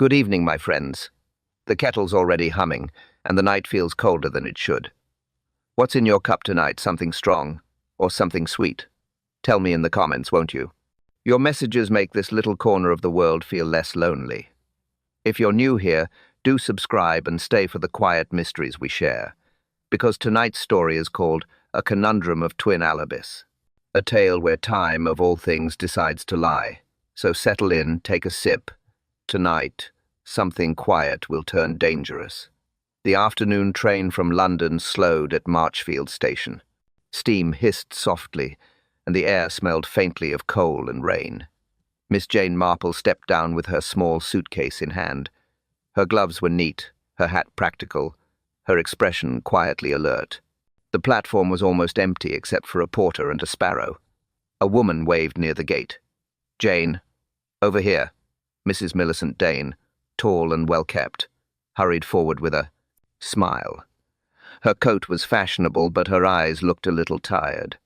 Good evening, my friends. The kettle's already humming, and the night feels colder than it should. What's in your cup tonight? Something strong or something sweet? Tell me in the comments, won't you? Your messages make this little corner of the world feel less lonely. If you're new here, do subscribe and stay for the quiet mysteries we share, because tonight's story is called A Conundrum of Twin Alibis, a tale where time, of all things, decides to lie. So settle in, take a sip. Tonight, something quiet will turn dangerous. The afternoon train from London slowed at Marchfield Station. Steam hissed softly, and the air smelled faintly of coal and rain. Miss Jane Marple stepped down with her small suitcase in hand. Her gloves were neat, her hat practical, her expression quietly alert. The platform was almost empty except for a porter and a sparrow. A woman waved near the gate. "Jane, over here." Mrs. Millicent Dane, tall and well-kept, hurried forward with a smile. Her coat was fashionable, but her eyes looked a little tired.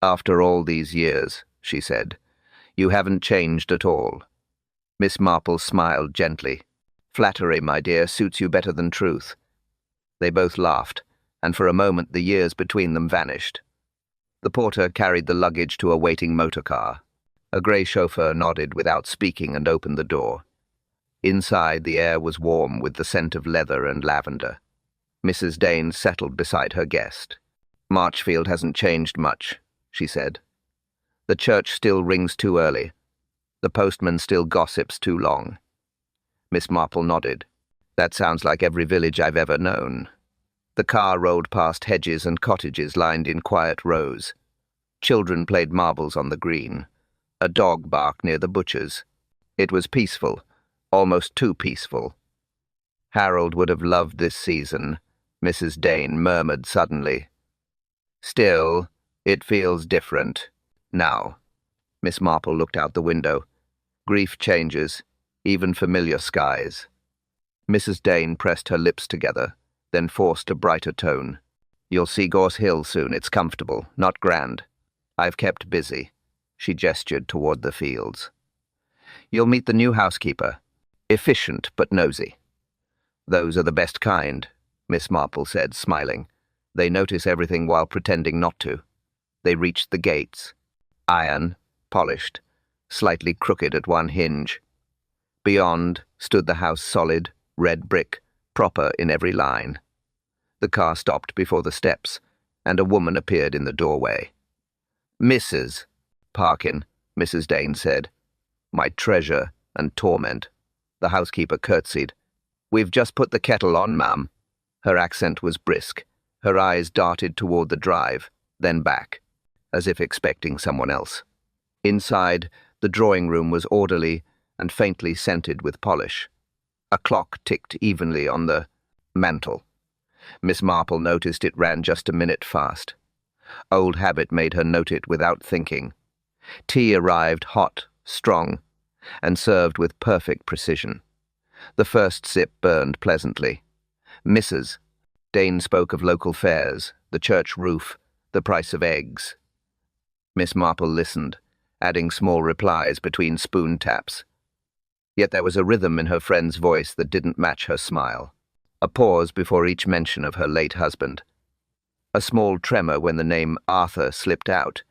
"After all these years," she said, "you haven't changed at all." Miss Marple smiled gently. "Flattery, my dear, suits you better than truth." They both laughed, and for a moment the years between them vanished. The porter carried the luggage to a waiting motor car. A grey chauffeur nodded without speaking and opened the door. Inside, the air was warm with the scent of leather and lavender. Mrs. Dane settled beside her guest. "Marchfield hasn't changed much," she said. "The church still rings too early. The postman still gossips too long." Miss Marple nodded. "That sounds like every village I've ever known." The car rolled past hedges and cottages lined in quiet rows. Children played marbles on the green. A dog barked near the butcher's. It was peaceful, almost too peaceful. "Harold would have loved this season," Mrs. Dane murmured suddenly. "Still, it feels different now." Miss Marple looked out the window. "Grief changes, even familiar skies." Mrs. Dane pressed her lips together, then forced a brighter tone. "You'll see Gorse Hill soon. It's comfortable, not grand. I've kept busy." She gestured toward the fields. "You'll meet the new housekeeper. Efficient but nosy." "Those are the best kind," Miss Marple said, smiling. "They notice everything while pretending not to." They reached the gates. Iron, polished, slightly crooked at one hinge. Beyond stood the house, solid, red brick, proper in every line. The car stopped before the steps, and a woman appeared in the doorway. "Mrs. Parkin," Mrs. Dane said. "My treasure and torment." The housekeeper curtsied. "We've just put the kettle on, ma'am." Her accent was brisk. Her eyes darted toward the drive, then back, as if expecting someone else. Inside, the drawing room was orderly and faintly scented with polish. A clock ticked evenly on the mantel. Miss Marple noticed it ran just a minute fast. Old habit made her note it without thinking. Tea arrived hot, strong, and served with perfect precision. The first sip burned pleasantly. "Mrs." Dane spoke of local fairs, the church roof, the price of eggs. Miss Marple listened, adding small replies between spoon taps. Yet there was a rhythm in her friend's voice that didn't match her smile. A pause before each mention of her late husband. A small tremor when the name Arthur slipped out.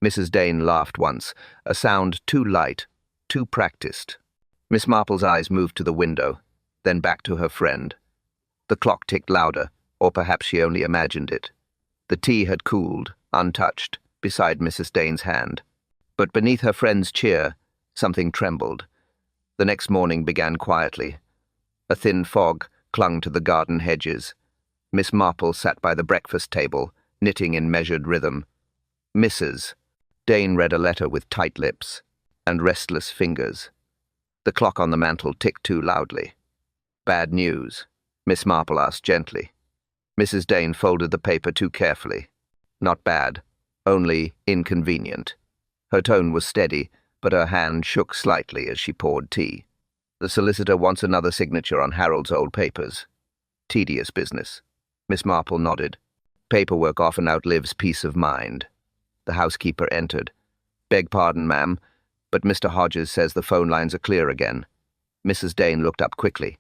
Mrs. Dane laughed once, a sound too light, too practiced. Miss Marple's eyes moved to the window, then back to her friend. The clock ticked louder, or perhaps she only imagined it. The tea had cooled, untouched, beside Mrs. Dane's hand. But beneath her friend's cheer, something trembled. The next morning began quietly. A thin fog clung to the garden hedges. Miss Marple sat by the breakfast table, knitting in measured rhythm. "Mrs." Dane read a letter with tight lips and restless fingers. The clock on the mantel ticked too loudly. "Bad news?" Miss Marple asked gently. Mrs. Dane folded the paper too carefully. "Not bad, only inconvenient." Her tone was steady, but her hand shook slightly as she poured tea. "The solicitor wants another signature on Harold's old papers." "Tedious business." Miss Marple nodded. "Paperwork often outlives peace of mind." The housekeeper entered. "Beg pardon, ma'am, but Mr. Hodges says the phone lines are clear again." Mrs. Dane looked up quickly.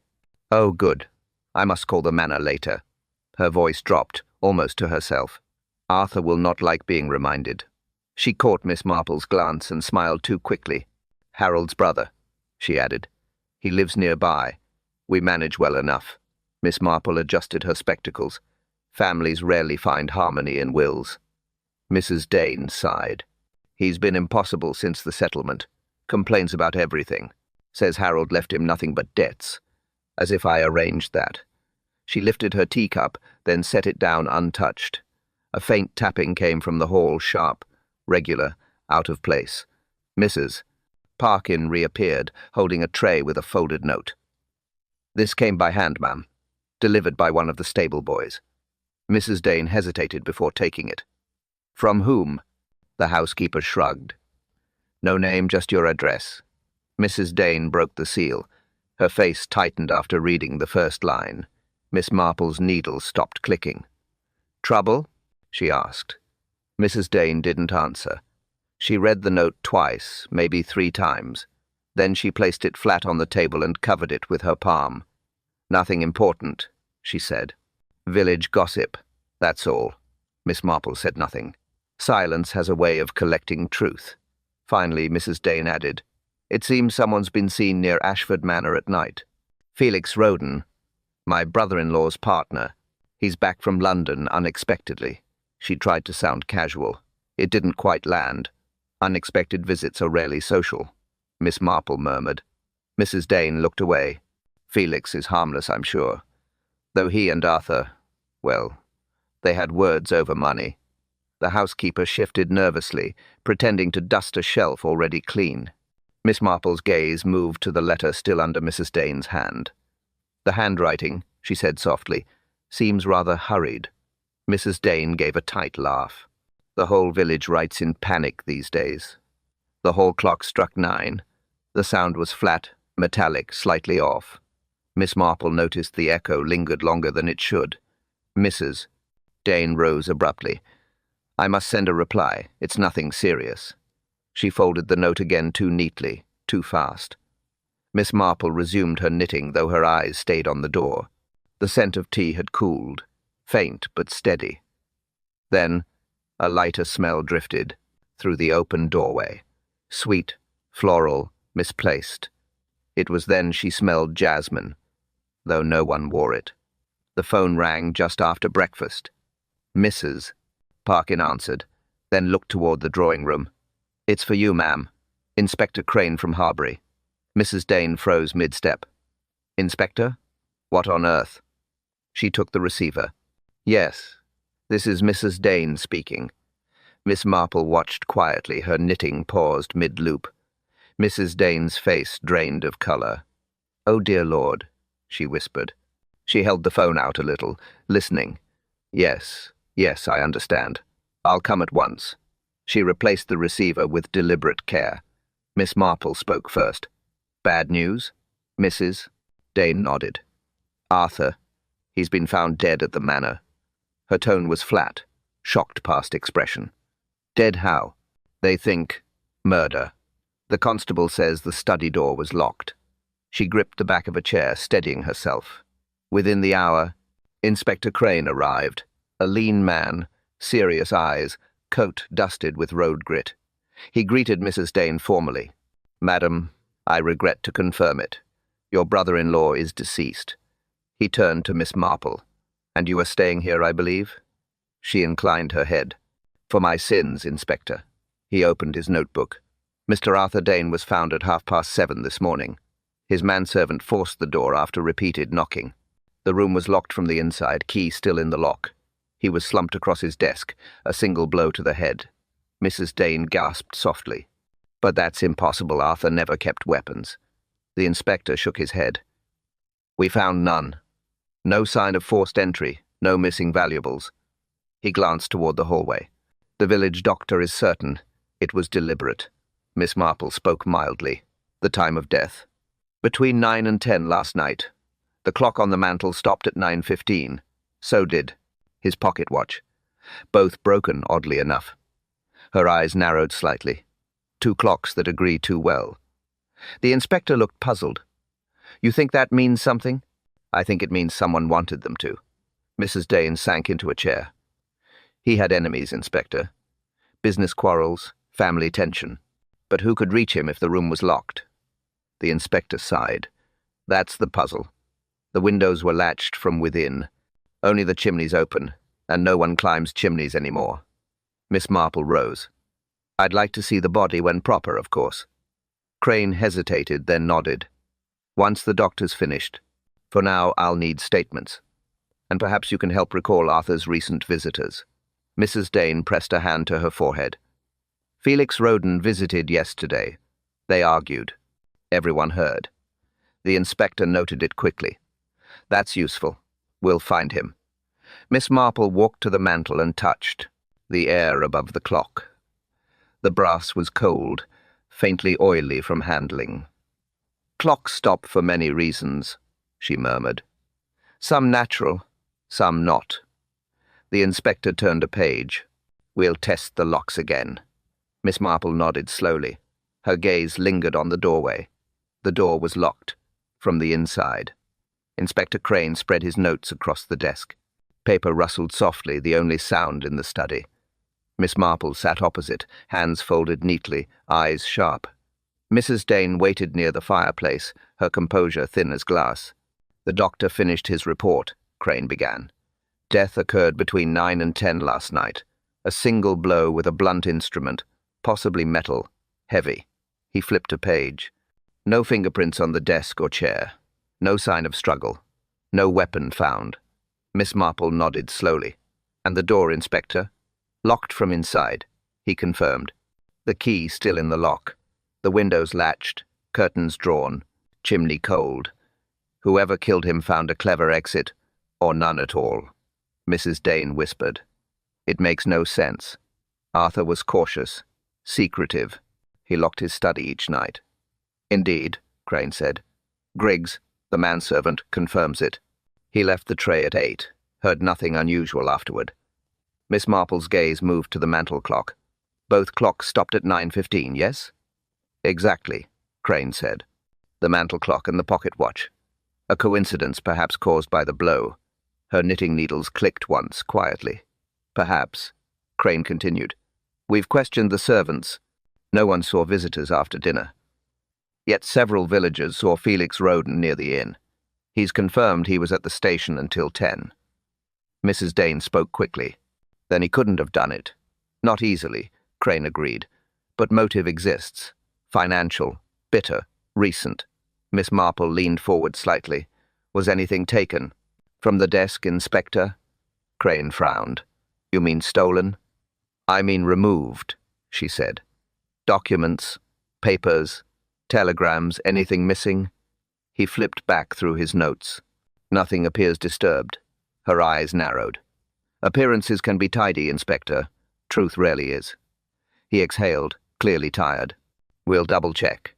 Oh, good. I must call the manor later. Her voice dropped, almost to herself. Arthur will not like being reminded. She caught Miss Marple's glance and smiled too quickly. Harold's brother, she added. He lives nearby. We manage well enough. Miss Marple adjusted her spectacles. Families rarely find harmony in wills. Mrs. Dane sighed. He's been impossible since the settlement. Complains about everything. Says Harold left him nothing but debts. As if I arranged that. She lifted her teacup, then set it down untouched. A faint tapping came from the hall, sharp, regular, out of place. Mrs. Parkin reappeared, holding a tray with a folded note. This came by hand, ma'am. Delivered by one of the stable boys. Mrs. Dane hesitated before taking it. From whom? The housekeeper shrugged. No name, just your address. Mrs. Dane broke the seal. Her face tightened after reading the first line. Miss Marple's needle stopped clicking. Trouble? She asked. Mrs. Dane didn't answer. She read the note twice, maybe 3 times. Then she placed it flat on the table and covered it with her palm. Nothing important, she said. Village gossip, that's all. Miss Marple said nothing. Silence has a way of collecting truth. Finally, Mrs. Dane added, It seems someone's been seen near Ashford Manor at night. Felix Roden, my brother-in-law's partner. He's back from London unexpectedly. She tried to sound casual. It didn't quite land. Unexpected visits are rarely social, Miss Marple murmured. Mrs. Dane looked away. Felix is harmless, I'm sure. Though he and Arthur, well, they had words over money. The housekeeper shifted nervously, pretending to dust a shelf already clean. Miss Marple's gaze moved to the letter still under Mrs. Dane's hand. The handwriting, she said softly, seems rather hurried. Mrs. Dane gave a tight laugh. The whole village writes in panic these days. The hall clock struck 9. The sound was flat, metallic, slightly off. Miss Marple noticed the echo lingered longer than it should. Mrs. Dane rose abruptly. I must send a reply. It's nothing serious. She folded the note again too neatly, too fast. Miss Marple resumed her knitting, though her eyes stayed on the door. The scent of tea had cooled, faint but steady. Then a lighter smell drifted through the open doorway. Sweet, floral, misplaced. It was then she smelled jasmine, though no one wore it. The phone rang just after breakfast. Mrs. Parkin answered, then looked toward the drawing room. It's for you, ma'am. Inspector Crane from Harbury. Mrs. Dane froze mid-step. Inspector? What on earth? She took the receiver. Yes, this is Mrs. Dane speaking. Miss Marple watched quietly, her knitting paused mid-loop. Mrs. Dane's face drained of colour. Oh, dear Lord, she whispered. She held the phone out a little, listening. Yes, I understand. I'll come at once. She replaced the receiver with deliberate care. Miss Marple spoke first. Bad news? Mrs. Dane nodded. Arthur. He's been found dead at the manor. Her tone was flat, shocked past expression. Dead how? They think murder. The constable says the study door was locked. She gripped the back of a chair, steadying herself. Within the hour, Inspector Crane arrived. A lean man, serious eyes, coat dusted with road grit. He greeted Mrs. Dane formally. Madam, I regret to confirm it. Your brother-in-law is deceased. He turned to Miss Marple. And you are staying here, I believe? She inclined her head. For my sins, Inspector. He opened his notebook. Mr. Arthur Dane was found at 7:30 this morning. His manservant forced the door after repeated knocking. The room was locked from the inside, key still in the lock. He was slumped across his desk, a single blow to the head. Mrs. Dane gasped softly. But that's impossible. Arthur never kept weapons. The inspector shook his head. We found none. No sign of forced entry, no missing valuables. He glanced toward the hallway. The village doctor is certain it was deliberate. Miss Marple spoke mildly. The time of death. Between 9 and 10 last night. The clock on the mantel stopped at 9:15. So did his pocket watch. Both broken, oddly enough. Her eyes narrowed slightly. 2 clocks that agree too well. The inspector looked puzzled. You think that means something? I think it means someone wanted them to. Mrs. Dane sank into a chair. He had enemies, Inspector. Business quarrels, family tension. But who could reach him if the room was locked? The inspector sighed. That's the puzzle. The windows were latched from within. Only the chimneys open, and no one climbs chimneys anymore. Miss Marple rose. I'd like to see the body when proper, of course. Crane hesitated, then nodded. Once the doctor's finished. For now, I'll need statements. And perhaps you can help recall Arthur's recent visitors. Mrs. Dane pressed a hand to her forehead. Felix Roden visited yesterday. They argued. Everyone heard. The inspector noted it quickly. That's useful. We'll find him. Miss Marple walked to the mantel and touched the air above the clock. The brass was cold, faintly oily from handling. Clocks stop for many reasons, she murmured. Some natural, some not. The inspector turned a page. We'll test the locks again. Miss Marple nodded slowly. Her gaze lingered on the doorway. The door was locked, from the inside. Inspector Crane spread his notes across the desk. Paper rustled softly, the only sound in the study. Miss Marple sat opposite, hands folded neatly, eyes sharp. Mrs. Dane waited near the fireplace, her composure thin as glass. The doctor finished his report, Crane began. Death occurred between 9 and 10 last night. A single blow with a blunt instrument, possibly metal, heavy. He flipped a page. No fingerprints on the desk or chair. No sign of struggle. No weapon found. Miss Marple nodded slowly. And the door, Inspector? Locked from inside, he confirmed. The key still in the lock. The windows latched, curtains drawn, chimney cold. Whoever killed him found a clever exit, or none at all. Mrs. Dane whispered. It makes no sense. Arthur was cautious, secretive. He locked his study each night. Indeed, Crane said. Griggs, the manservant, confirms it. He left the tray at 8, heard nothing unusual afterward. Miss Marple's gaze moved to the mantel clock. Both clocks stopped at 9:15, yes? Exactly, Crane said. The mantel clock and the pocket watch. A coincidence perhaps caused by the blow. Her knitting needles clicked once, quietly. Perhaps, Crane continued. We've questioned the servants. No one saw visitors after dinner. Yet several villagers saw Felix Roden near the inn. He's confirmed he was at the station until 10. Mrs. Dane spoke quickly. Then he couldn't have done it. Not easily, Crane agreed. But motive exists. Financial, bitter, recent. Miss Marple leaned forward slightly. Was anything taken? From the desk, Inspector? Crane frowned. You mean stolen? I mean removed, she said. Documents, papers, telegrams, anything missing? He flipped back through his notes. Nothing appears disturbed. Her eyes narrowed. Appearances can be tidy, Inspector. Truth rarely is. He exhaled, clearly tired. We'll double-check.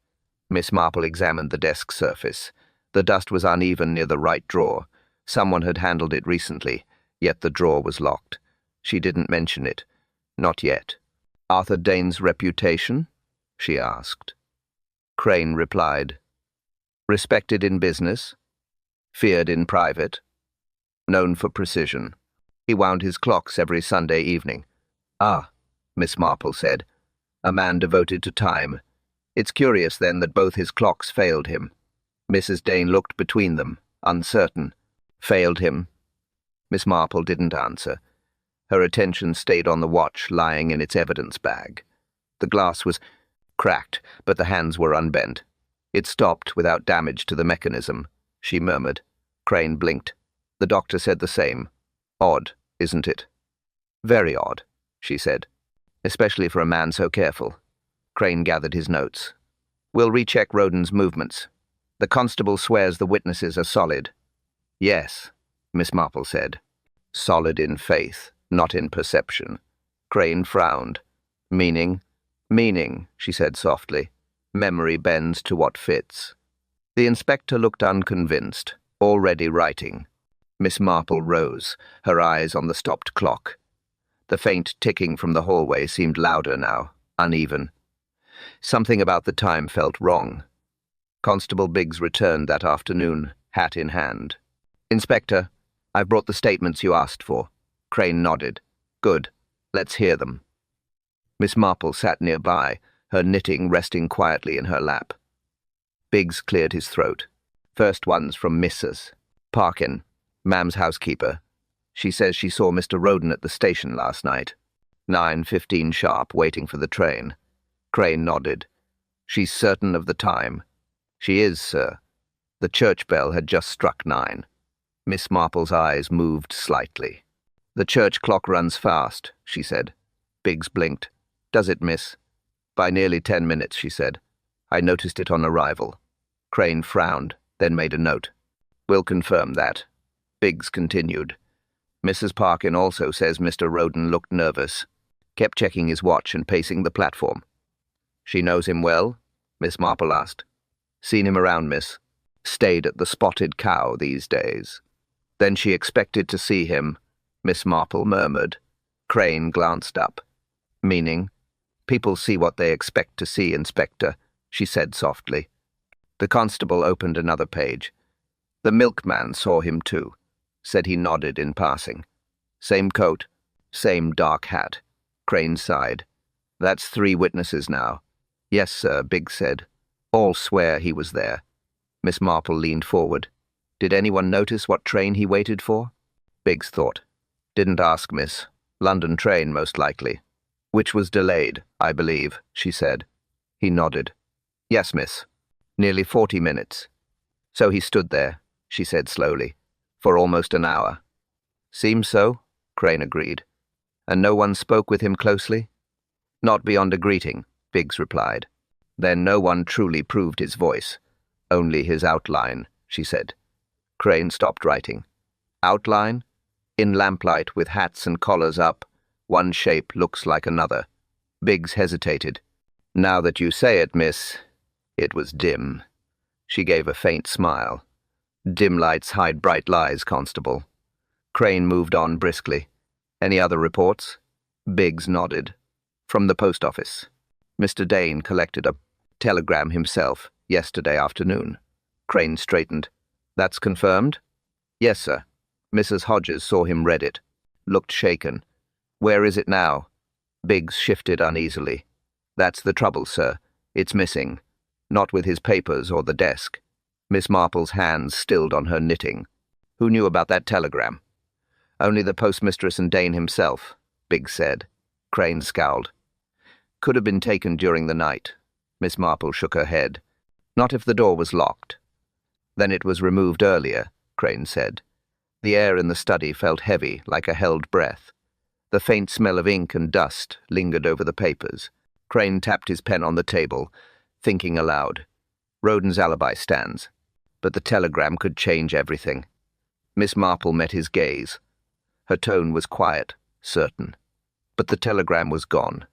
Miss Marple examined the desk surface. The dust was uneven near the right drawer. Someone had handled it recently, yet the drawer was locked. She didn't mention it. Not yet. Arthur Dane's reputation? She asked. Crane replied. Respected in business. Feared in private. Known for precision. He wound his clocks every Sunday evening. Ah, Miss Marple said. A man devoted to time. It's curious, then, that both his clocks failed him. Mrs. Dane looked between them, uncertain. Failed him? Miss Marple didn't answer. Her attention stayed on the watch lying in its evidence bag. The glass was cracked, but the hands were unbent. It stopped without damage to the mechanism, she murmured. Crane blinked. The doctor said the same. Odd, isn't it? Very odd, she said. Especially for a man so careful. Crane gathered his notes. We'll recheck Roden's movements. The constable swears the witnesses are solid. Yes, Miss Marple said. Solid in faith, not in perception. Crane frowned. Meaning? Meaning, she said softly. Memory bends to what fits. The inspector looked unconvinced, already writing. Miss Marple rose, her eyes on the stopped clock. The faint ticking from the hallway seemed louder now, uneven. Something about the time felt wrong. Constable Biggs returned that afternoon, hat in hand. "Inspector, I've brought the statements you asked for." Crane nodded. "Good. Let's hear them." Miss Marple sat nearby, her knitting resting quietly in her lap. Biggs cleared his throat. "First one's from Mrs. Parkin, Ma'am's housekeeper. She says she saw Mr. Roden at the station last night. 9:15 sharp, waiting for the train." Crane nodded. "She's certain of the time?" "She is, sir. The church bell had just struck 9. Miss Marple's eyes moved slightly. "The church clock runs fast," she said. Biggs blinked. "Does it, miss?" "By nearly 10 minutes," she said. "I noticed it on arrival." Crane frowned, then made a note. "We'll confirm that." Biggs continued. "Mrs. Parkin also says Mr. Roden looked nervous. Kept checking his watch and pacing the platform." "She knows him well?" Miss Marple asked. "Seen him around, miss. Stayed at the Spotted Cow these days." "Then she expected to see him," Miss Marple murmured. Crane glanced up. "Meaning?" "People see what they expect to see, Inspector," she said softly. The constable opened another page. "The milkman saw him too. Said he nodded in passing. Same coat, same dark hat." Crane sighed. "That's 3 witnesses now." "Yes, sir," Biggs said. "All swear he was there." Miss Marple leaned forward. "Did anyone notice what train he waited for?" Biggs thought. "Didn't ask, miss. London train, most likely." "Which was delayed, I believe," she said. He nodded. "Yes, miss. Nearly 40 minutes. So he stood there," she said slowly, "for almost an hour." "Seems so," Crane agreed. "And no one spoke with him closely?" "Not beyond a greeting," Biggs replied. "Then no one truly proved his voice. Only his outline," she said. Crane stopped writing. "Outline? In lamplight with hats and collars up, one shape looks like another." Biggs hesitated. "Now that you say it, miss, it was dim." She gave a faint smile. "Dim lights hide bright lies, Constable." Crane moved on briskly. "Any other reports?" Biggs nodded. "From the post office. Mr. Dane collected a telegram himself yesterday afternoon." Crane straightened. "That's confirmed?" "Yes, sir. Mrs. Hodges saw him read it. Looked shaken." "Where is it now?" Biggs shifted uneasily. "That's the trouble, sir. It's missing. Not with his papers or the desk." Miss Marple's hands stilled on her knitting. "Who knew about that telegram?" "Only the postmistress and Dane himself," Biggs said. Crane scowled. "Could have been taken during the night." Miss Marple shook her head. "Not if the door was locked." "Then it was removed earlier," Crane said. The air in the study felt heavy, like a held breath. The faint smell of ink and dust lingered over the papers. Crane tapped his pen on the table, thinking aloud. "Roden's alibi stands, but the telegram could change everything." Miss Marple met his gaze. Her tone was quiet, certain. But the telegram was gone.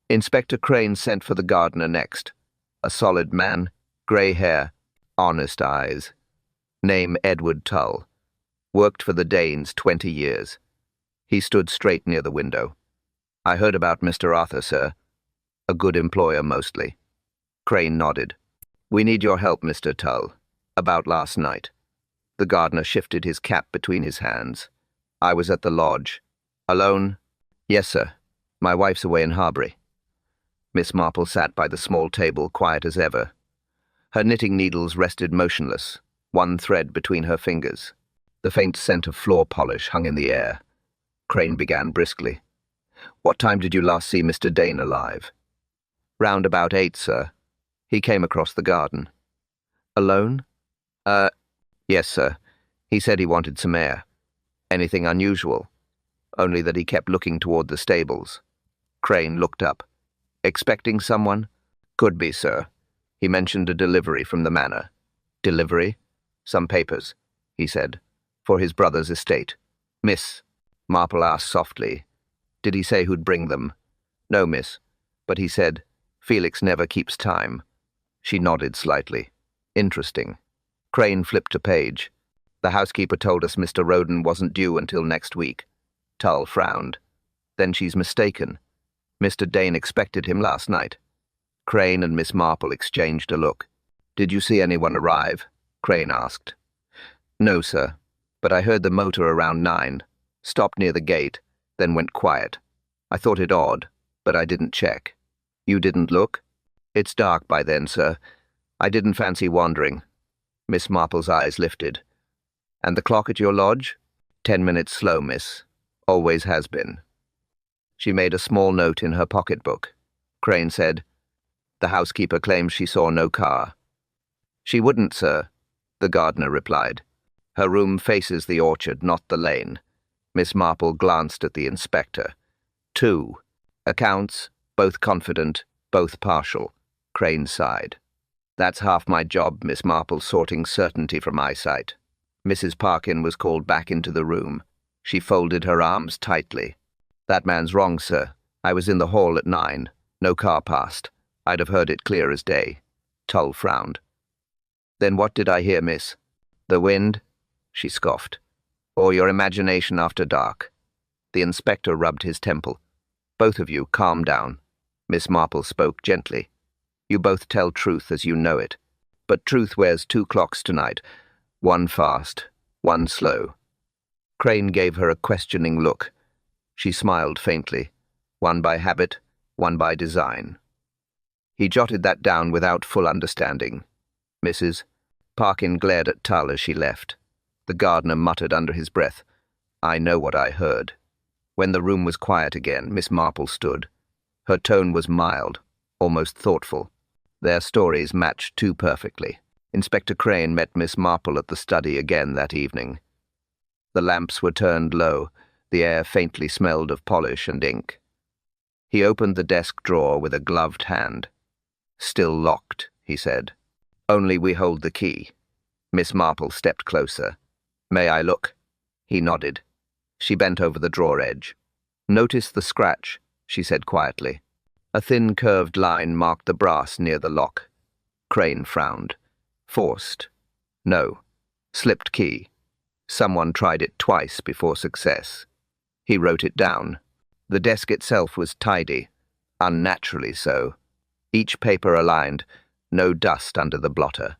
Inspector Crane sent for the gardener next. A solid man, grey hair, honest eyes. Name Edward Tull. Worked for the Danes 20 years. He stood straight near the window. "I heard about Mr. Arthur, sir. A good employer, mostly." Crane nodded. "We need your help, Mr. Tull. About last night." The gardener shifted his cap between his hands. "I was at the lodge." "Alone?" "Yes, sir. My wife's away in Harbury." Miss Marple sat by the small table, quiet as ever. Her knitting needles rested motionless, one thread between her fingers. The faint scent of floor polish hung in the air. Crane began briskly. "What time did you last see Mr. Dane alive?" "Round about 8, sir. He came across the garden." "Alone?" Yes, sir. He said he wanted some air." "Anything unusual?" "Only that he kept looking toward the stables." Crane looked up. "Expecting someone?" "Could be, sir. He mentioned a delivery from the manor." "Delivery?" "Some papers," he said, "for his brother's estate." "Miss?" Marple asked softly. "Did he say who'd bring them?" "No, miss. But he said, 'Felix never keeps time.'" She nodded slightly. "Interesting." Crane flipped a page. "The housekeeper told us Mr. Roden wasn't due until next week." Tull frowned. "Then she's mistaken. Mr. Dane expected him last night." Crane and Miss Marple exchanged a look. Did you see anyone arrive? Crane asked. No, sir, but I heard the motor around 9, stopped near the gate, then went quiet. I thought it odd, but I didn't check. You didn't look? It's dark by then, sir. I didn't fancy wandering. Miss Marple's eyes lifted. And the clock at your lodge? 10 minutes slow, miss. Always has been. She made a small note in her pocketbook. Crane said, The housekeeper claims she saw no car. She wouldn't, sir, the gardener replied. Her room faces the orchard, not the lane. Miss Marple glanced at the inspector. 2 accounts, both confident, both partial. Crane sighed. That's half my job, Miss Marple, sorting certainty from eyesight. Mrs. Parkin was called back into the room. She folded her arms tightly. That man's wrong, sir. I was in the hall at 9. No car passed. I'd have heard it clear as day. Tull frowned. Then what did I hear, miss? The wind? She scoffed. Or your imagination after dark? The inspector rubbed his temple. Both of you, calm down. Miss Marple spoke gently. You both tell truth as you know it. But truth wears 2 clocks tonight. One fast, one slow. Crane gave her a questioning look. She smiled faintly. One by habit, one by design. He jotted that down without full understanding. Mrs. Parkin glared at Tull as she left. The gardener muttered under his breath, I know what I heard. When the room was quiet again, Miss Marple stood. Her tone was mild, almost thoughtful. Their stories matched too perfectly. Inspector Crane met Miss Marple at the study again that evening. The lamps were turned low. The air faintly smelled of polish and ink. He opened the desk drawer with a gloved hand. Still locked, he said. Only we hold the key. Miss Marple stepped closer. May I look? He nodded. She bent over the drawer edge. Notice the scratch, she said quietly. A thin curved line marked the brass near the lock. Crane frowned. Forced. No. Slipped key. Someone tried it twice before success. He wrote it down. The desk itself was tidy, unnaturally so. Each paper aligned, no dust under the blotter.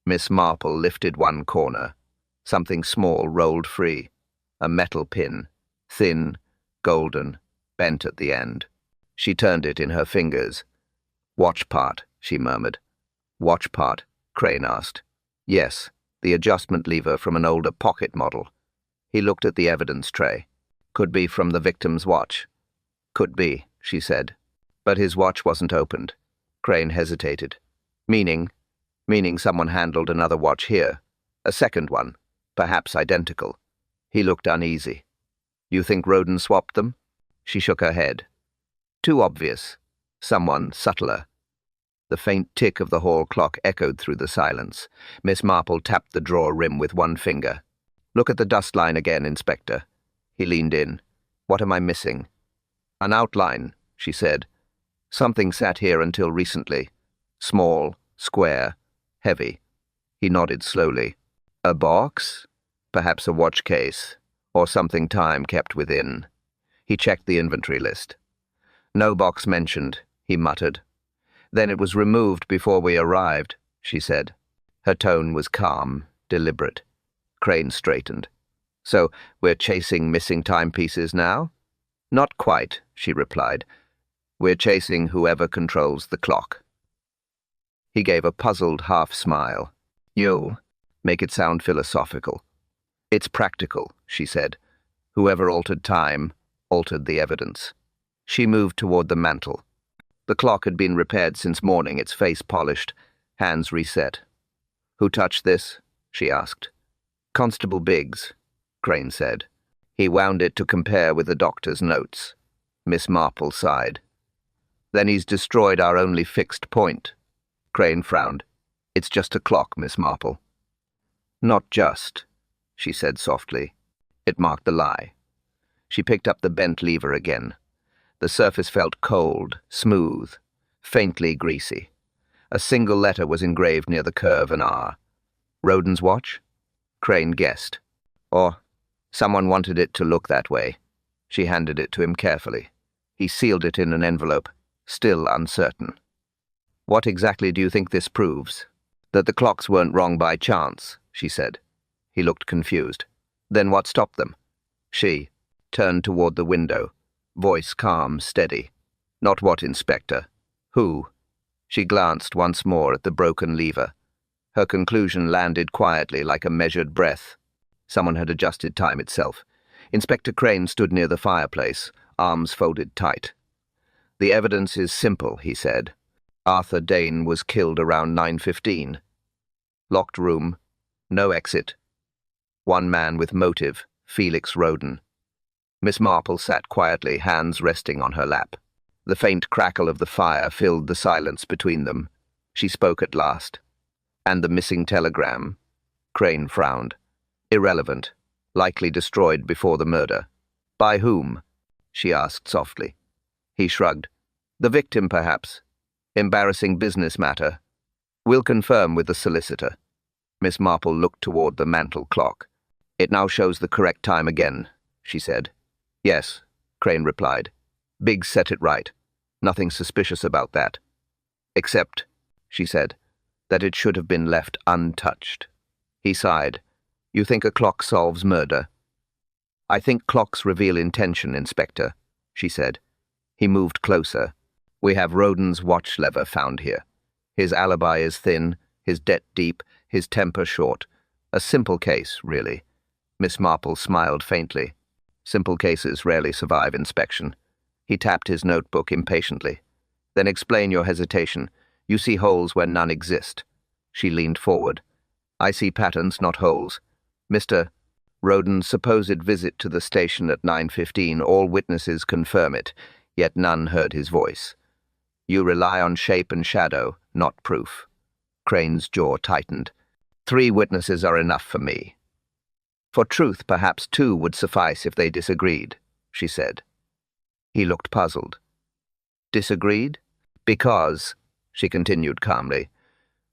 Miss Marple lifted one corner. Something small rolled free. A metal pin, thin, golden, bent at the end. She turned it in her fingers. Watch part, she murmured. Watch part, Crane asked. Yes, the adjustment lever from an older pocket model. He looked at the evidence tray. Could be from the victim's watch. Could be, she said. But his watch wasn't opened. Crane hesitated. Meaning someone handled another watch here. A second one, perhaps identical. He looked uneasy. You think Roden swapped them? She shook her head. Too obvious. Someone subtler. The faint tick of the hall clock echoed through the silence. Miss Marple tapped the drawer rim with one finger. Look at the dust line again, Inspector. He leaned in. What am I missing? An outline, she said. Something sat here until recently. Small, square, heavy. He nodded slowly. A box? Perhaps a watch case, or something time kept within. He checked the inventory list. No box mentioned, he muttered. Then it was removed before we arrived, she said. Her tone was calm, deliberate. Crane straightened. So we're chasing missing timepieces now? Not quite, she replied. We're chasing whoever controls the clock. He gave a puzzled half smile. You'll make it sound philosophical. It's practical, she said. Whoever altered time, altered the evidence. She moved toward the mantel. The clock had been repaired since morning, its face polished, hands reset. Who touched this? She asked. Constable Biggs, Crane said. He wound it to compare with the doctor's notes. Miss Marple sighed. Then he's destroyed our only fixed point. Crane frowned. It's just a clock, Miss Marple. Not just, she said softly. It marked the lie. She picked up the bent lever again. The surface felt cold, smooth, faintly greasy. A single letter was engraved near the curve, an R. Roden's watch? Crane guessed. Or someone wanted it to look that way. She handed it to him carefully. He sealed it in an envelope, still uncertain. What exactly do you think this proves? That the clocks weren't wrong by chance, she said. He looked confused. Then what stopped them? She turned toward the window, voice calm, steady. Not what, Inspector? Who? She glanced once more at the broken lever. Her conclusion landed quietly like a measured breath. Someone had adjusted time itself. Inspector Crane stood near the fireplace, arms folded tight. The evidence is simple, he said. Arthur Dane was killed around 9:15. Locked room, no exit. One man with motive, Felix Roden. Miss Marple sat quietly, hands resting on her lap. The faint crackle of the fire filled the silence between them. She spoke at last. And the missing telegram? Crane frowned. Irrelevant. Likely destroyed before the murder. By whom? She asked softly. He shrugged. The victim, perhaps. Embarrassing business matter. We'll confirm with the solicitor. Miss Marple looked toward the mantel clock. It now shows the correct time again, she said. Yes, Crane replied. Biggs set it right. Nothing suspicious about that. Except, she said, that it should have been left untouched. He sighed. You think a clock solves murder? I think clocks reveal intention, Inspector, she said. He moved closer. We have Roden's watch lever found here. His alibi is thin, his debt deep, his temper short. A simple case, really. Miss Marple smiled faintly. Simple cases rarely survive inspection. He tapped his notebook impatiently. Then explain your hesitation. You see holes where none exist. She leaned forward. I see patterns, not holes. Mr. Roden's supposed visit to the station at 9:15, all witnesses confirm it, yet none heard his voice. You rely on shape and shadow, not proof. Crane's jaw tightened. 3 witnesses are enough for me. For truth, perhaps 2 would suffice if they disagreed, she said. He looked puzzled. Disagreed? Because, she continued calmly,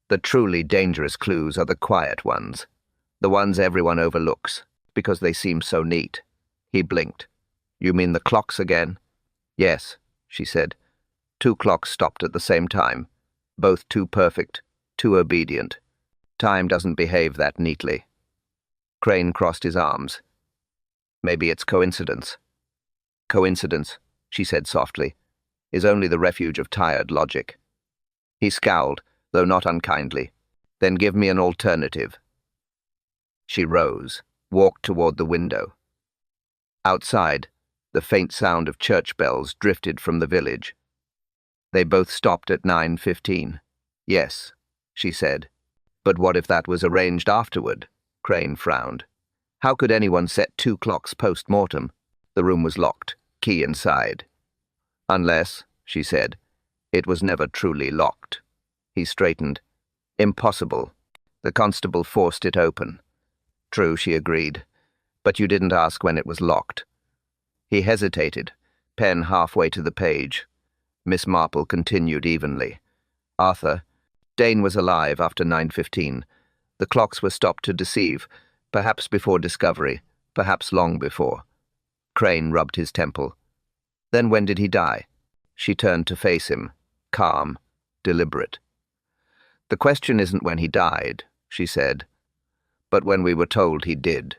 the truly dangerous clues are the quiet ones, the ones everyone overlooks, because they seem so neat. He blinked. You mean the clocks again? Yes, she said. 2 clocks stopped at the same time, both too perfect, too obedient. Time doesn't behave that neatly. Crane crossed his arms. Maybe it's coincidence. Coincidence, she said softly, is only the refuge of tired logic. He scowled, though not unkindly. Then give me an alternative. She rose, walked toward the window. Outside, the faint sound of church bells drifted from the village. They both stopped at 9:15. Yes, she said. But what if that was arranged afterward? Crane frowned. How could anyone set 2 clocks post-mortem? The room was locked, key inside. Unless, she said, it was never truly locked. He straightened. Impossible. The constable forced it open. True, she agreed. But you didn't ask when it was locked. He hesitated, pen halfway to the page. Miss Marple continued evenly. Arthur, Dane was alive after 9:15. The clocks were stopped to deceive, perhaps before discovery, perhaps long before. Crane rubbed his temple. Then when did he die? She turned to face him, calm, deliberate. The question isn't when he died, she said, but when we were told he did.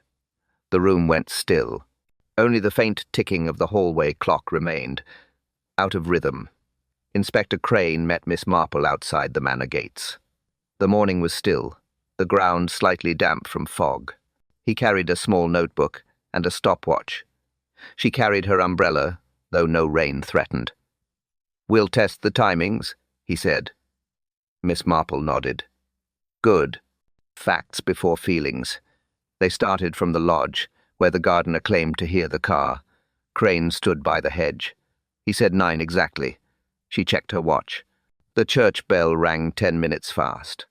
The room went still. Only the faint ticking of the hallway clock remained, out of rhythm. Inspector Crane met Miss Marple outside the manor gates. The morning was still, the ground slightly damp from fog. He carried a small notebook and a stopwatch. She carried her umbrella, though no rain threatened. We'll test the timings, he said. Miss Marple nodded. Good. Facts before feelings. They started from the lodge, where the gardener claimed to hear the car. Crane stood by the hedge. He said 9 exactly. She checked her watch. The church bell rang 10 minutes fast.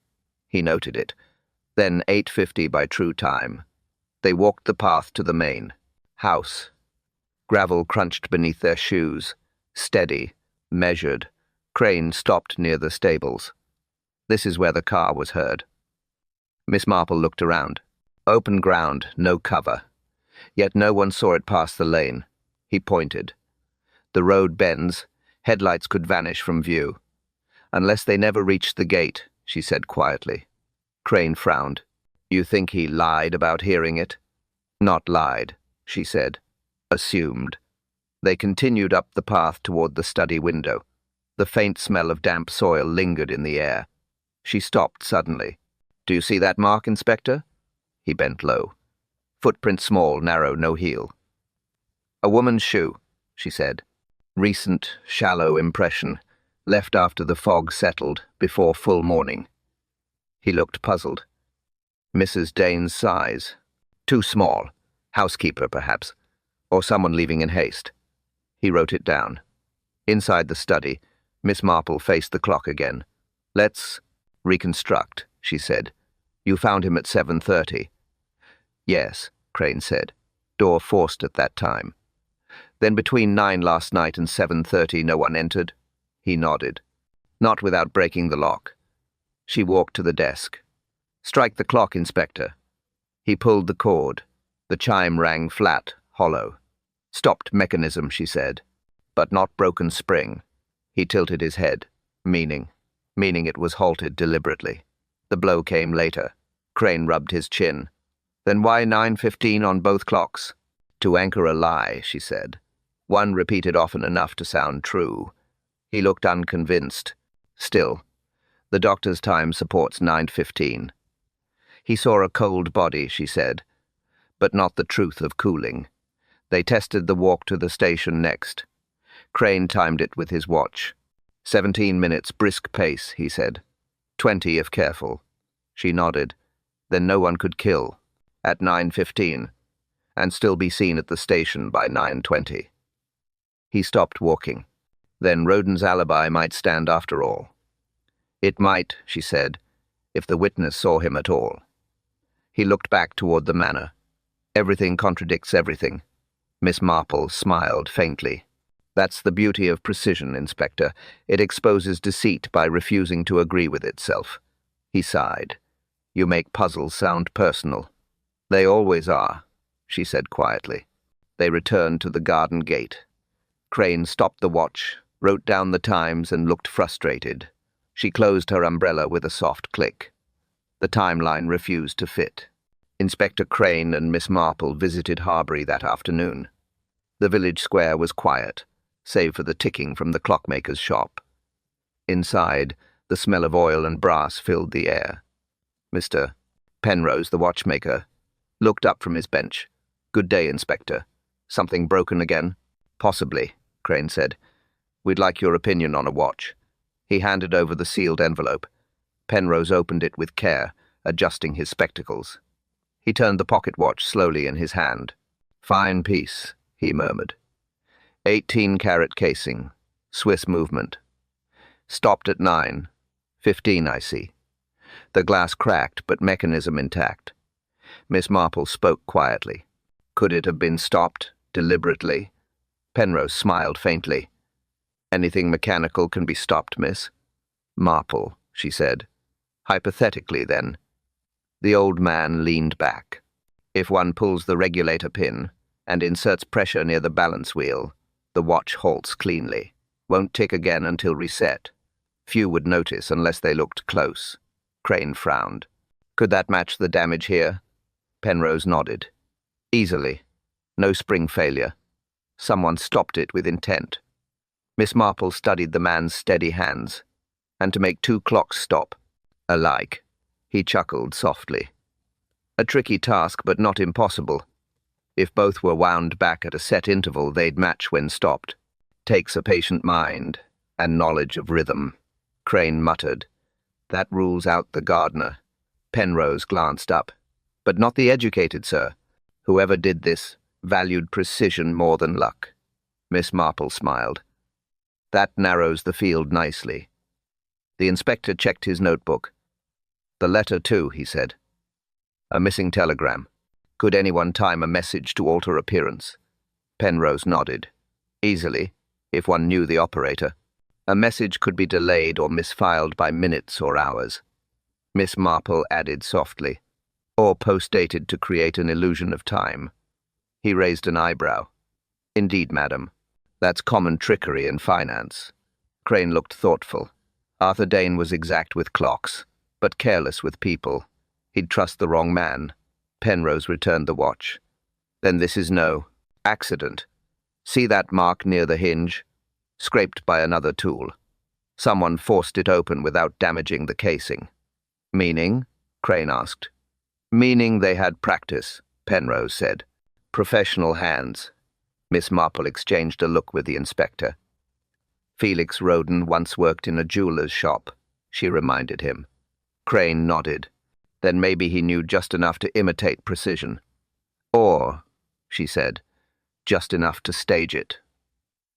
He noted it. Then 8:50 by true time. They walked the path to the main house. Gravel crunched beneath their shoes. Steady, measured. Crane stopped near the stables. This is where the car was heard. Miss Marple looked around. Open ground, no cover. Yet no one saw it pass the lane. He pointed. The road bends. Headlights could vanish from view. Unless they never reached the gate, she said quietly. Crane frowned. You think he lied about hearing it? Not lied, she said. Assumed. They continued up the path toward the study window. The faint smell of damp soil lingered in the air. She stopped suddenly. Do you see that mark, Inspector? He bent low. Footprint small, narrow, no heel. A woman's shoe, she said. Recent, shallow impression, left after the fog settled, before full morning. He looked puzzled. Mrs. Dane's size. Too small. Housekeeper, perhaps. Or someone leaving in haste. He wrote it down. Inside the study, Miss Marple faced the clock again. Let's reconstruct, she said. You found him at 7:30. Yes, Crane said. Door forced at that time. Then between 9 last night and 7:30 no one entered? He nodded. Not without breaking the lock. She walked to the desk. Strike the clock, Inspector. He pulled the cord. The chime rang flat, hollow. Stopped mechanism, she said. But not broken spring. He tilted his head, meaning it was halted deliberately. The blow came later. Crane rubbed his chin. Then why 9:15 on both clocks? To anchor a lie, she said. One repeated often enough to sound true. He looked unconvinced. Still, the doctor's time supports 9:15. He saw a cold body, she said, but not the truth of cooling. They tested the walk to the station next. Crane timed it with his watch. 17 minutes brisk pace, he said. 20 if careful. She nodded. Then no one could kill. At 9:15, and still be seen at the station by 9:20. He stopped walking. Then Roden's alibi might stand after all. It might, she said, if the witness saw him at all. He looked back toward the manor. Everything contradicts everything. Miss Marple smiled faintly. That's the beauty of precision, Inspector. It exposes deceit by refusing to agree with itself. He sighed. You make puzzles sound personal. They always are, she said quietly. They returned to the garden gate. Crane stopped the watch, wrote down the times, and looked frustrated. She closed her umbrella with a soft click. The timeline refused to fit. Inspector Crane and Miss Marple visited Harbury that afternoon. The village square was quiet, save for the ticking from the clockmaker's shop. Inside, the smell of oil and brass filled the air. Mr. Penrose, the watchmaker, looked up from his bench. Good day, Inspector. Something broken again? Possibly, Crane said. We'd like your opinion on a watch. He handed over the sealed envelope. Penrose opened it with care, adjusting his spectacles. He turned the pocket watch slowly in his hand. Fine piece, he murmured. 18-carat casing. Swiss movement. Stopped at 9:15, I see. The glass cracked, but mechanism intact. Miss Marple spoke quietly. Could it have been stopped, deliberately? Penrose smiled faintly. Anything mechanical can be stopped, Miss Marple, she said. Hypothetically, then. The old man leaned back. If one pulls the regulator pin and inserts pressure near the balance wheel, the watch halts cleanly. Won't tick again until reset. Few would notice unless they looked close. Crane frowned. Could that match the damage here? Penrose nodded. Easily. No spring failure. Someone stopped it with intent. Miss Marple studied the man's steady hands. And to make 2 clocks stop. Alike. He chuckled softly. A tricky task, but not impossible. If both were wound back at a set interval, they'd match when stopped. Takes a patient mind and knowledge of rhythm. Crane muttered. That rules out the gardener. Penrose glanced up. But not the educated, sir. Whoever did this valued precision more than luck. Miss Marple smiled. That narrows the field nicely. The inspector checked his notebook. The letter, too, he said. A missing telegram. Could anyone time a message to alter appearance? Penrose nodded. Easily, if one knew the operator. A message could be delayed or misfiled by minutes or hours. Miss Marple added softly. Or post-dated to create an illusion of time. He raised an eyebrow. Indeed, madam. That's common trickery in finance. Crane looked thoughtful. Arthur Dane was exact with clocks, but careless with people. He'd trust the wrong man. Penrose returned the watch. Then this is no accident. See that mark near the hinge? Scraped by another tool. Someone forced it open without damaging the casing. Meaning? Crane asked. Meaning they had practice, Penrose said. Professional hands. Miss Marple exchanged a look with the inspector. Felix Roden once worked in a jeweler's shop, she reminded him. Crane nodded. Then maybe he knew just enough to imitate precision. Or, she said, just enough to stage it.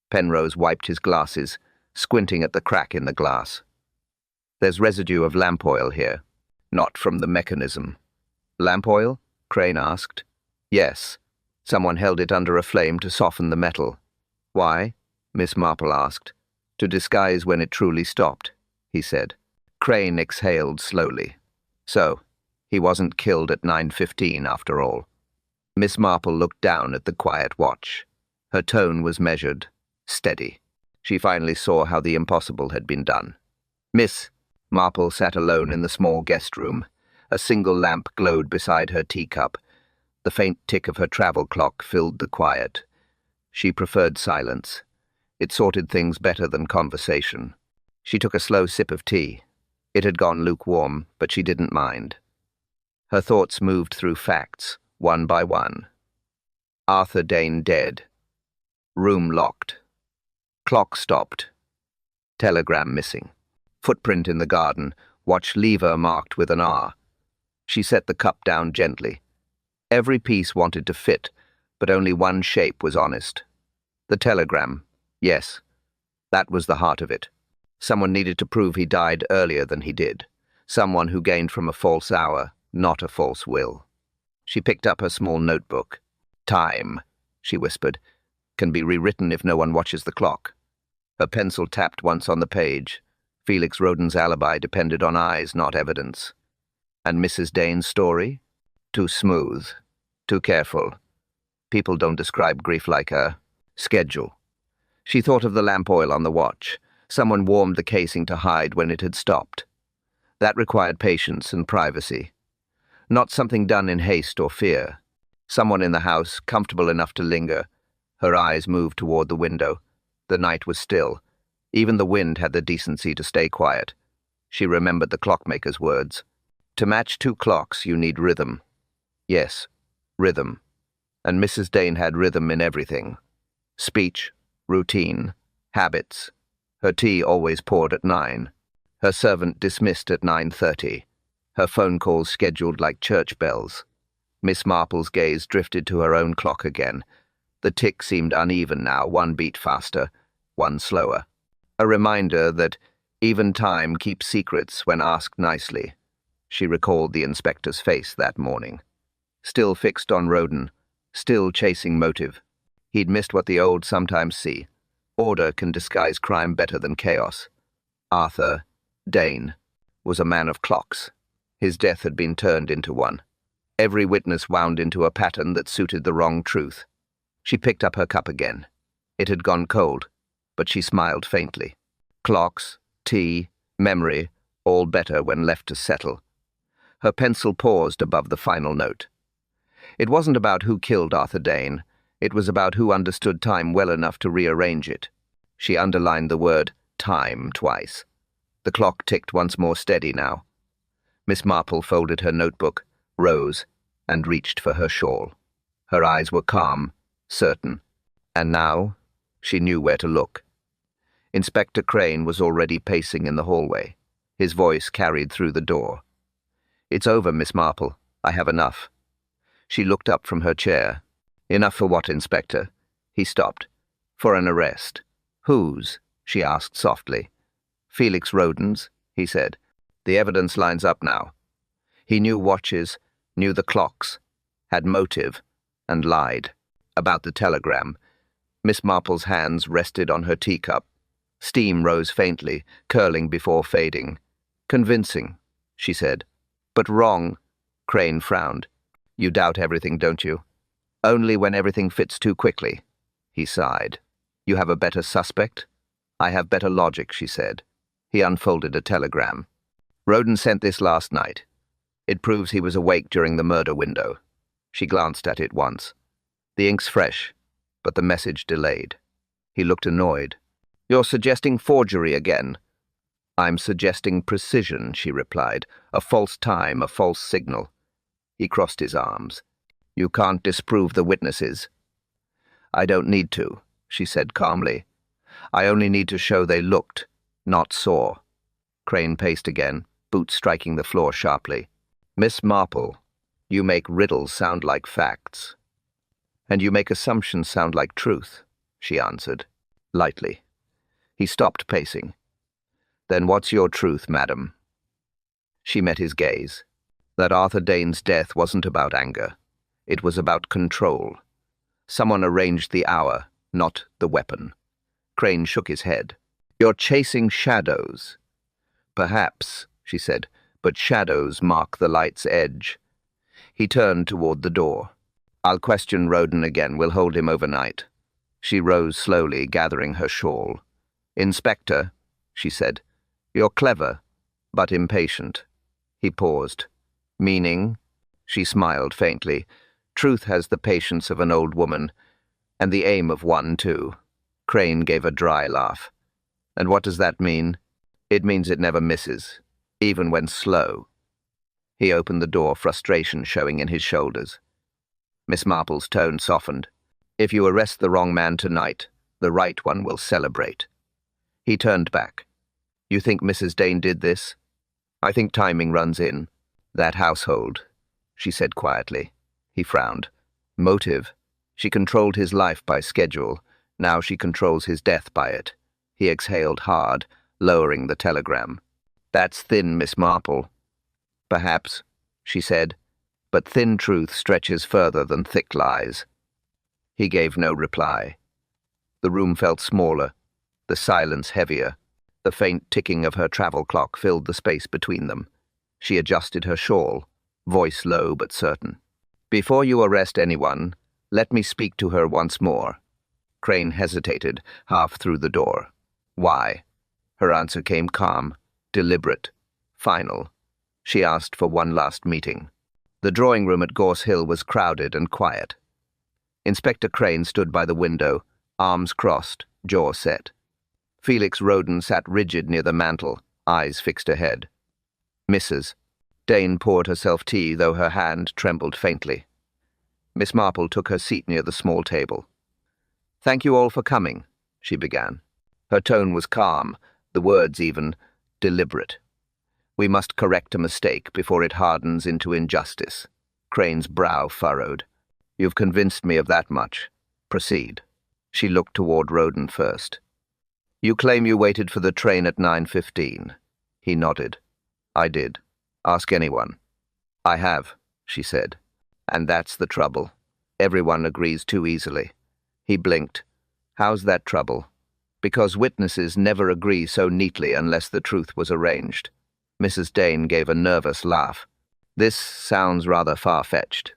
Penrose wiped his glasses, squinting at the crack in the glass. There's residue of lamp oil here, not from the mechanism. Lamp oil? Crane asked. Yes. Someone held it under a flame to soften the metal. Why? Miss Marple asked. To disguise when it truly stopped, he said. Crane exhaled slowly. So, he wasn't killed at 9:15 after all. Miss Marple looked down at the quiet watch. Her tone was measured, steady. She finally saw how the impossible had been done. Miss Marple sat alone in the small guest room. A single lamp glowed beside her teacup. The faint tick of her travel clock filled the quiet. She preferred silence. It sorted things better than conversation. She took a slow sip of tea. It had gone lukewarm, but she didn't mind. Her thoughts moved through facts, one by one. Arthur Dane dead. Room locked. Clock stopped. Telegram missing. Footprint in the garden. Watch lever marked with an R. She set the cup down gently. Every piece wanted to fit, but only one shape was honest. The telegram. Yes, that was the heart of it. Someone needed to prove he died earlier than he did. Someone who gained from a false hour, not a false will. She picked up her small notebook. Time, she whispered, can be rewritten if no one watches the clock. Her pencil tapped once on the page. Felix Roden's alibi depended on eyes, not evidence. And Mrs. Dane's story? Too smooth, too careful. People don't describe grief like her. Schedule. She thought of the lamp oil on the watch. Someone warmed the casing to hide when it had stopped. That required patience and privacy. Not something done in haste or fear. Someone in the house, comfortable enough to linger. Her eyes moved toward the window. The night was still. Even the wind had the decency to stay quiet. She remembered the clockmaker's words. To match two clocks, you need rhythm. Yes, rhythm. And Mrs. Dane had rhythm in everything. Speech, routine, habits. Her tea always poured at 9. Her servant dismissed at 9:30. Her phone calls scheduled like church bells. Miss Marple's gaze drifted to her own clock again. The tick seemed uneven now, one beat faster, one slower. A reminder that even time keeps secrets when asked nicely. She recalled the inspector's face that morning. Still fixed on Roden, still chasing motive. He'd missed what the old sometimes see. Order can disguise crime better than chaos. Arthur Dane was a man of clocks. His death had been turned into one. Every witness wound into a pattern that suited the wrong truth. She picked up her cup again. It had gone cold, but she smiled faintly. Clocks, tea, memory, all better when left to settle. Her pencil paused above the final note. It wasn't about who killed Arthur Dane. It was about who understood time well enough to rearrange it. She underlined the word time twice. The clock ticked once more steady now. Miss Marple folded her notebook, rose, and reached for her shawl. Her eyes were calm, certain. And now, she knew where to look. Inspector Crane was already pacing in the hallway. His voice carried through the door. It's over, Miss Marple. I have enough. She looked up from her chair. Enough for what, Inspector? He stopped. For an arrest. Whose? She asked softly. Felix Roden's, he said. The evidence lines up now. He knew watches, knew the clocks, had motive, and lied. About the telegram. Miss Marple's hands rested on her teacup. Steam rose faintly, curling before fading. Convincing, she said. But wrong. Crane frowned. You doubt everything, don't you? Only when everything fits too quickly. He sighed. You have a better suspect? I have better logic, she said. He unfolded a telegram. Roden sent this last night. It proves he was awake during the murder window. She glanced at it once. The ink's fresh, but the message delayed. He looked annoyed. You're suggesting forgery again. I'm suggesting precision, she replied. A false time, a false signal. He crossed his arms. You can't disprove the witnesses. I don't need to, she said calmly. I only need to show they looked, not saw. Crane paced again, boots striking the floor sharply. Miss Marple, you make riddles sound like facts. And you make assumptions sound like truth, she answered, lightly. He stopped pacing. Then what's your truth, madam? She met his gaze. That Arthur Dane's death wasn't about anger. It was about control. Someone arranged the hour, not the weapon. Crane shook his head. You're chasing shadows. Perhaps, she said, but shadows mark the light's edge. He turned toward the door. I'll question Roden again. We'll hold him overnight. She rose slowly, gathering her shawl. Inspector, she said, you're clever, but impatient. He paused. Meaning? She smiled faintly. Truth has the patience of an old woman, and the aim of one, too. Crane gave a dry laugh. And what does that mean? It means it never misses, even when slow. He opened the door, frustration showing in his shoulders. Miss Marple's tone softened. If you arrest the wrong man tonight, the right one will celebrate. He turned back. You think Mrs. Dane did this? I think timing runs in. That household, she said quietly. He frowned. Motive. She controlled his life by schedule. Now she controls his death by it. He exhaled hard, lowering the telegram. That's thin, Miss Marple. Perhaps, she said, but thin truth stretches further than thick lies. He gave no reply. The room felt smaller, the silence heavier. The faint ticking of her travel clock filled the space between them. She adjusted her shawl, voice low but certain. Before you arrest anyone, let me speak to her once more. Crane hesitated, half through the door. Why? Her answer came calm, deliberate, final. She asked for one last meeting. The drawing room at Gorse Hill was crowded and quiet. Inspector Crane stood by the window, arms crossed, jaw set. Felix Roden sat rigid near the mantel, eyes fixed ahead. Mrs. Dane poured herself tea, though her hand trembled faintly. Miss Marple took her seat near the small table. Thank you all for coming, she began. Her tone was calm, the words even deliberate. We must correct a mistake before it hardens into injustice. Crane's brow furrowed. You've convinced me of that much. Proceed. She looked toward Roden first. You claim you waited for the train at 9:15. He nodded. I did. Ask anyone. I have, she said. And that's the trouble. Everyone agrees too easily. He blinked. How's that trouble? Because witnesses never agree so neatly unless the truth was arranged. Mrs. Dane gave a nervous laugh. This sounds rather far-fetched.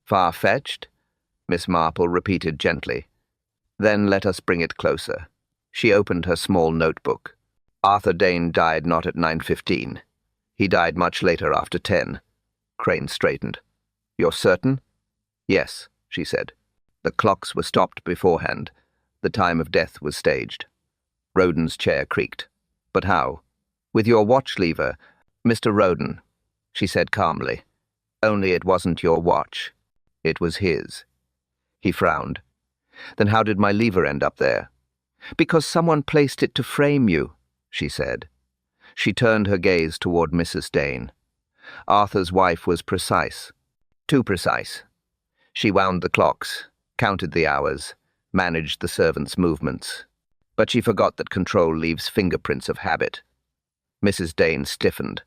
Far-fetched? Miss Marple repeated gently. Then let us bring it closer. She opened her small notebook. Arthur Dane died not at 9:15. He died much later, after 10. Crane straightened. You're certain? Yes, she said. The clocks were stopped beforehand. The time of death was staged. Roden's chair creaked. But how? With your watch lever, Mr. Roden, she said calmly. Only it wasn't your watch. It was his. He frowned. Then how did my lever end up there? Because someone placed it to frame you, she said. She turned her gaze toward Mrs. Dane. Arthur's wife was precise. Too precise. She wound the clocks, counted the hours, managed the servants' movements. But she forgot that control leaves fingerprints of habit. Mrs. Dane stiffened.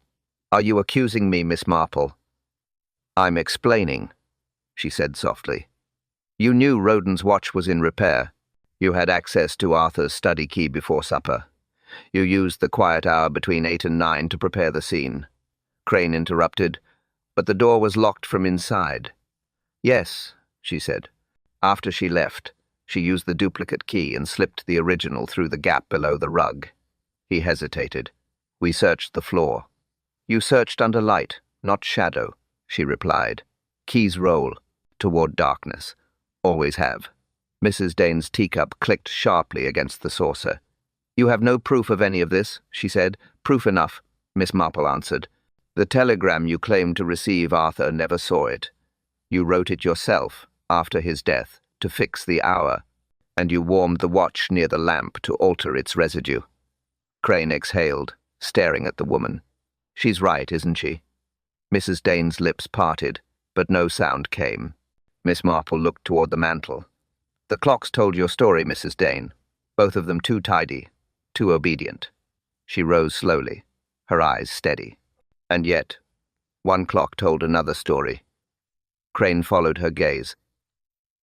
Are you accusing me, Miss Marple? I'm explaining, she said softly. You knew Roden's watch was in repair. You had access to Arthur's study key before supper. You used the quiet hour between 8 and 9 to prepare the scene. Crane interrupted, but the door was locked from inside. Yes, she said. After she left, she used the duplicate key and slipped the original through the gap below the rug. He hesitated. We searched the floor. You searched under light, Not shadow, she replied. Keys roll, toward darkness. Always have. Mrs. Dane's teacup clicked sharply against the saucer. You have no proof of any of this, she said. Proof enough, Miss Marple answered. The telegram you claimed to receive, Arthur never saw it. You wrote it yourself, after his death, to fix the hour, and you warmed the watch near the lamp to alter its residue. Crane exhaled, staring at the woman. She's right, isn't she? Mrs. Dane's lips parted, but no sound came. Miss Marple looked toward the mantel. The clocks told your story, Mrs. Dane. Both of them too tidy, too obedient. She rose slowly, her eyes steady. And yet, one clock told another story. Crane followed her gaze.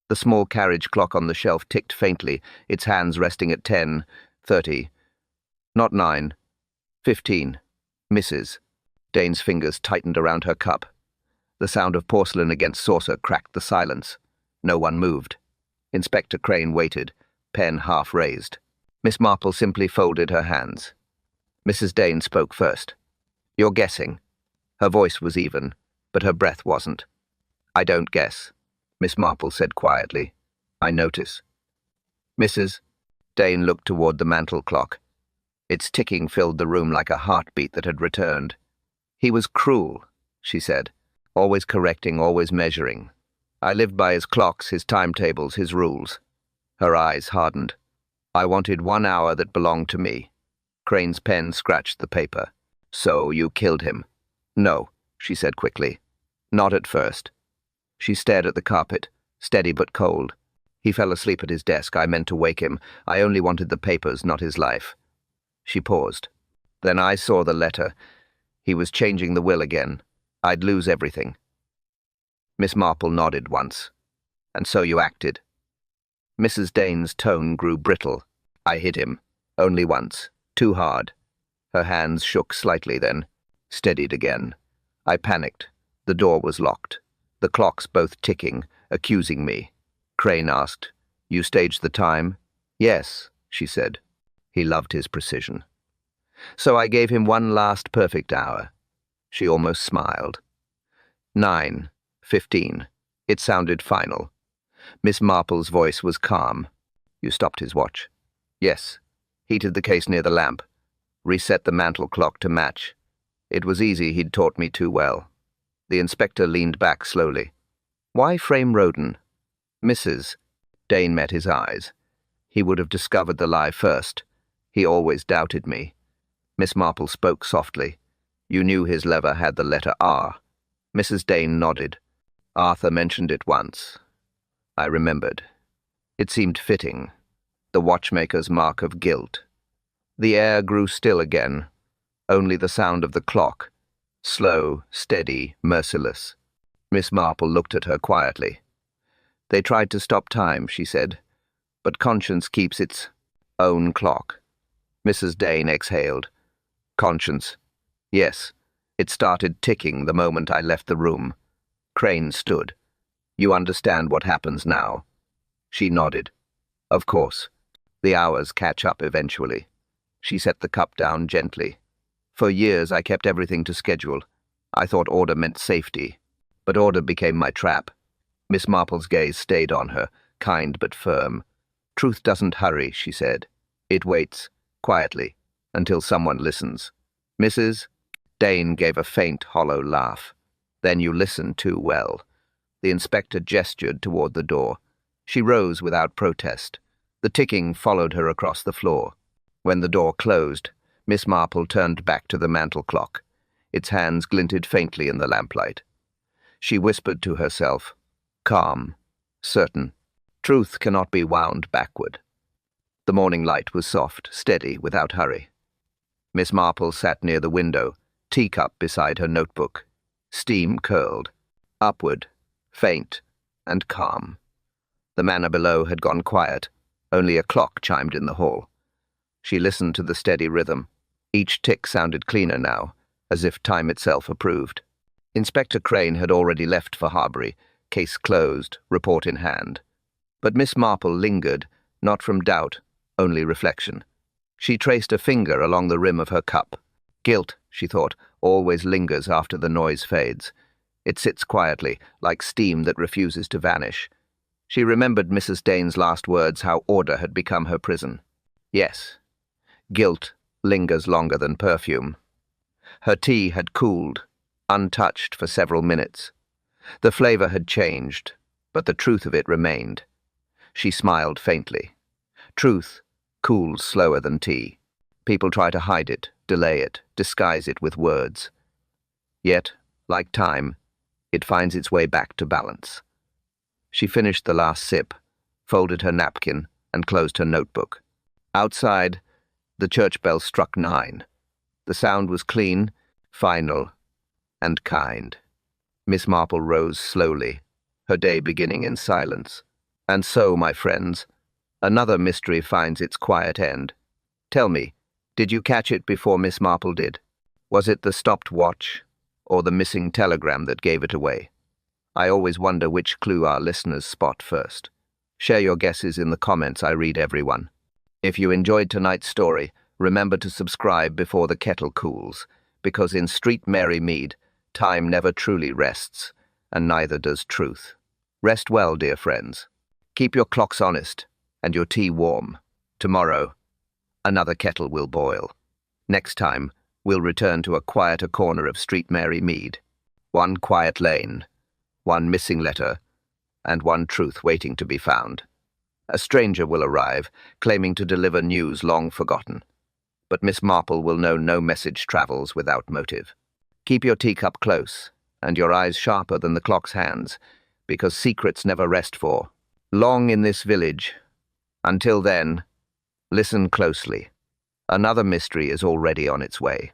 The small carriage clock on the shelf ticked faintly, its hands resting at 10, 30. Not 9. 15. Mrs. Dane's fingers tightened around her cup. The sound of porcelain against saucer cracked the silence. No one moved. Inspector Crane waited, pen half raised. Miss Marple simply folded her hands. Mrs. Dane spoke first. You're guessing. Her voice was even, but her breath wasn't. I don't guess, Miss Marple said quietly. I notice. Mrs. Dane looked toward the mantel clock. Its ticking filled the room like a heartbeat that had returned. He was cruel, she said, always correcting, always measuring. I lived by his clocks, his timetables, his rules. Her eyes hardened. I wanted 1 hour that belonged to me. Crane's pen scratched the paper. So you killed him? No, she said quickly. Not at first. She stared at the carpet, steady but cold. He fell asleep at his desk. I meant to wake him. I only wanted the papers, not his life. She paused. Then I saw the letter. He was changing the will again. I'd lose everything. Miss Marple nodded once. And so you acted. Mrs. Dane's tone grew brittle. I hit him. Only once. Too hard. Her hands shook slightly then, steadied again. I panicked. The door was locked. The clocks both ticking, accusing me. Crane asked, You staged the time? Yes, she said. He loved his precision. So I gave him one last perfect hour. She almost smiled. 9:15. It sounded final. Miss Marple's voice was calm. You stopped his watch. Yes. Heated the case near the lamp. Reset the mantel clock to match. It was easy, he'd taught me too well. The inspector leaned back slowly. Why frame Roden? Mrs. Dane met his eyes. He would have discovered the lie first. He always doubted me. Miss Marple spoke softly. You knew his lever had the letter R. Mrs. Dane nodded. Arthur mentioned it once. I remembered. It seemed fitting. The watchmaker's mark of guilt. The air grew still again. Only the sound of the clock. Slow, steady, merciless. Miss Marple looked at her quietly. They tried to stop time, she said, but conscience keeps its own clock. Mrs. Dane exhaled. Conscience. Yes, it started ticking the moment I left the room. Crane stood. You understand what happens now? She nodded. Of course. The hours catch up eventually. She set the cup down gently. For years I kept everything to schedule. I thought order meant safety, but order became my trap. Miss Marple's gaze stayed on her, kind but firm. Truth doesn't hurry, she said. It waits, quietly, until someone listens. Mrs. Dane gave a faint, hollow laugh. Then you listen too well. The inspector gestured toward the door. She rose without protest. The ticking followed her across the floor. When the door closed, Miss Marple turned back to the mantel clock. Its hands glinted faintly in the lamplight. She whispered to herself, calm, certain. Truth cannot be wound backward. The morning light was soft, steady, without hurry. Miss Marple sat near the window, teacup beside her notebook. Steam curled, upward, faint, and calm. The manor below had gone quiet. Only a clock chimed in the hall. She listened to the steady rhythm. Each tick sounded cleaner now, as if time itself approved. Inspector Crane had already left for Harbury, case closed, report in hand. But Miss Marple lingered, not from doubt, only reflection. She traced a finger along the rim of her cup. Guilt, she thought, always lingers after the noise fades. It sits quietly, like steam that refuses to vanish. She remembered Mrs. Dane's last words, how order had become her prison. Yes, guilt lingers longer than perfume. Her tea had cooled, untouched for several minutes. The flavor had changed, but the truth of it remained. She smiled faintly. Truth cools slower than tea. People try to hide it, delay it, disguise it with words. Yet, like time, it finds its way back to balance. She finished the last sip, folded her napkin, and closed her notebook. Outside, the church bell struck 9. The sound was clean, final, and kind. Miss Marple rose slowly, her day beginning in silence. And so, my friends, another mystery finds its quiet end. Tell me, did you catch it before Miss Marple did? Was it the stopped watch, or the missing telegram that gave it away? I always wonder which clue our listeners spot first. Share your guesses in the comments. I read everyone. If you enjoyed tonight's story, remember to subscribe before the kettle cools, because in Street Mary Mead, time never truly rests, and neither does truth. Rest well, dear friends. Keep your clocks honest and your tea warm. Tomorrow, another kettle will boil. Next time, we'll return to a quieter corner of Street Mary Mead. One quiet lane, one missing letter, and one truth waiting to be found. A stranger will arrive, claiming to deliver news long forgotten. But Miss Marple will know no message travels without motive. Keep your teacup close, and your eyes sharper than the clock's hands, because secrets never rest for long in this village. Until then, listen closely. Another mystery is already on its way.